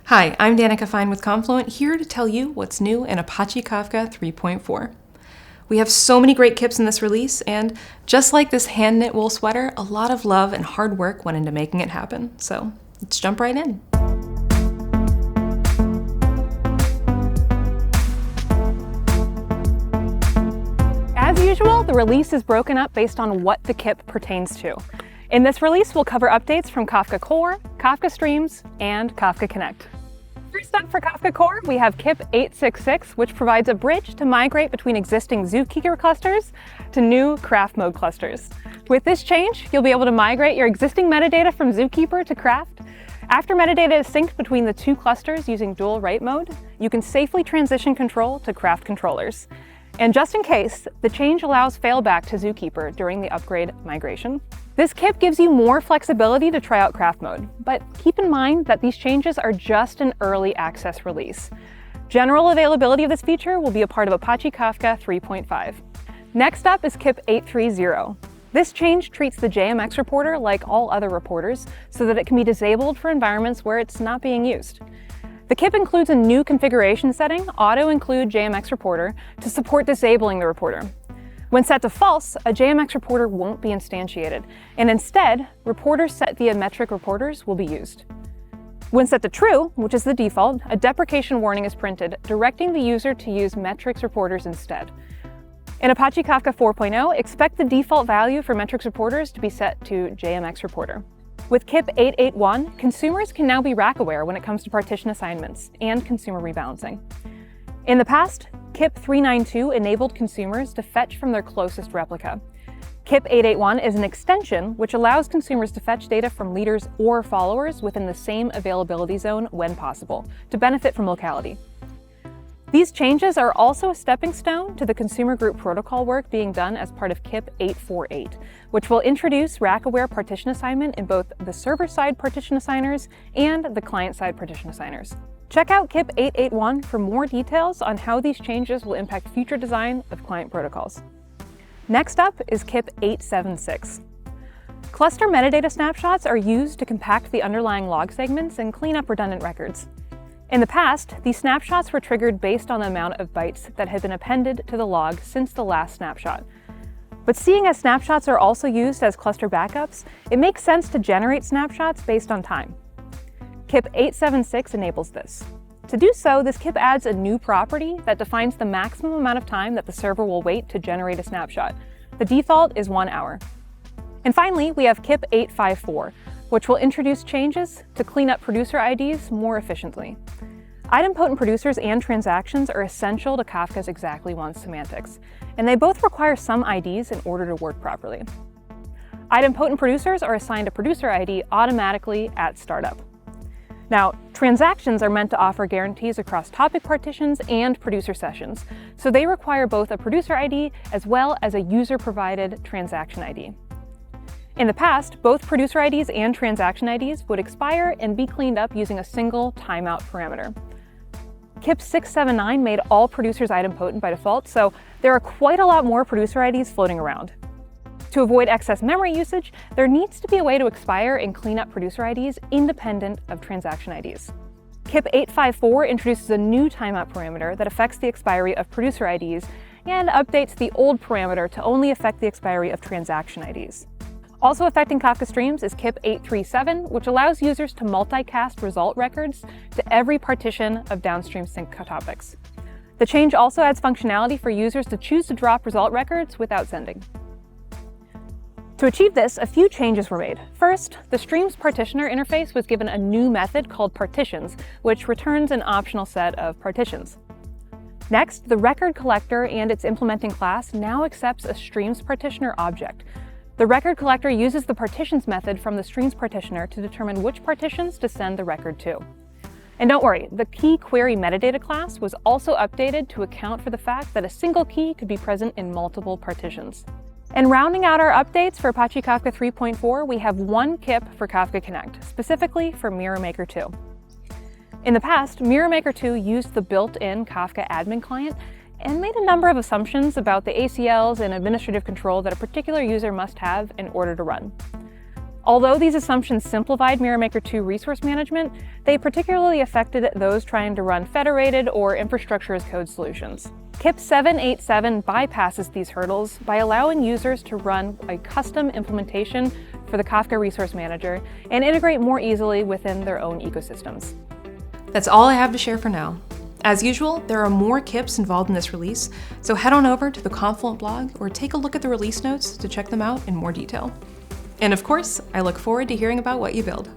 Hi, I'm Danica Fine with Confluent, here to tell you what's new in Apache Kafka 3.4. We have so many great KIPs in this release, and just like this hand-knit wool sweater, a lot of love and hard work went into making it happen. So let's jump right in. As usual, the release is broken up based on what the KIP pertains to. In this release, we'll cover updates from Kafka Core, Kafka Streams, and Kafka Connect. First up for Kafka Core, we have KIP 866, which provides a bridge to migrate between existing Zookeeper clusters to new KRaft mode clusters. With this change, you'll be able to migrate your existing metadata from Zookeeper to KRaft. After metadata is synced between the two clusters using dual write mode, you can safely transition control to KRaft controllers. And just in case, the change allows failback to Zookeeper during the upgrade migration. This KIP gives you more flexibility to try out KRaft mode, but keep in mind that these changes are just an early access release. General availability of this feature will be a part of Apache Kafka 3.5. Next up is KIP 830. This change treats the JMX Reporter like all other reporters so that it can be disabled for environments where it's not being used. The KIP includes a new configuration setting, Auto Include JMX Reporter, to support disabling the reporter. When set to false, a JMX reporter won't be instantiated, and instead, reporters set via metric reporters will be used. When set to true, which is the default, a deprecation warning is printed, directing the user to use metrics reporters instead. In Apache Kafka 4.0, expect the default value for metrics reporters to be set to JMX Reporter. With KIP 881, consumers can now be rack aware when it comes to partition assignments and consumer rebalancing. In the past, KIP 392 enabled consumers to fetch from their closest replica. KIP 881 is an extension which allows consumers to fetch data from leaders or followers within the same availability zone when possible, to benefit from locality. These changes are also a stepping stone to the consumer group protocol work being done as part of KIP 848, which will introduce rack-aware partition assignment in both the server-side partition assigners and the client-side partition assigners. Check out KIP 881 for more details on how these changes will impact future design of client protocols. Next up is KIP 876. Cluster metadata snapshots are used to compact the underlying log segments and clean up redundant records. In the past, these snapshots were triggered based on the amount of bytes that had been appended to the log since the last snapshot. But seeing as snapshots are also used as cluster backups, it makes sense to generate snapshots based on time. KIP 876 enables this. To do so, this KIP adds a new property that defines the maximum amount of time that the server will wait to generate a snapshot. The default is 1 hour. And finally, we have KIP 854, which will introduce changes to clean up producer IDs more efficiently. Idempotent producers and transactions are essential to Kafka's exactly once semantics, and they both require some IDs in order to work properly. Idempotent producers are assigned a producer ID automatically at startup. Now, transactions are meant to offer guarantees across topic partitions and producer sessions, so they require both a producer ID as well as a user-provided transaction ID. In the past, both producer IDs and transaction IDs would expire and be cleaned up using a single timeout parameter. KIP 679 made all producers idempotent by default, so there are quite a lot more producer IDs floating around. To avoid excess memory usage, there needs to be a way to expire and clean up producer IDs independent of transaction IDs. KIP 854 introduces a new timeout parameter that affects the expiry of producer IDs and updates the old parameter to only affect the expiry of transaction IDs. Also affecting Kafka Streams is KIP 837, which allows users to multicast result records to every partition of downstream sync topics. The change also adds functionality for users to choose to drop result records without sending. To achieve this, a few changes were made. First, the Streams partitioner interface was given a new method called Partitions, which returns an optional set of partitions. Next, the record collector and its implementing class now accepts a Streams partitioner object. The record collector uses the partitions method from the Streams partitioner to determine which partitions to send the record to. And don't worry, the key query metadata class was also updated to account for the fact that a single key could be present in multiple partitions. And rounding out our updates for Apache Kafka 3.4, we have one KIP for Kafka Connect, specifically for Mirror Maker 2. In the past, Mirror Maker 2 used the built-in Kafka admin client and made a number of assumptions about the ACLs and administrative control that a particular user must have in order to run. Although these assumptions simplified MirrorMaker 2 resource management, they particularly affected those trying to run federated or infrastructure as code solutions. KIP 787 bypasses these hurdles by allowing users to run a custom implementation for the Kafka Resource Manager and integrate more easily within their own ecosystems. That's all I have to share for now. As usual, there are more KIPs involved in this release, so head on over to the Confluent blog or take a look at the release notes to check them out in more detail. And of course, I look forward to hearing about what you build.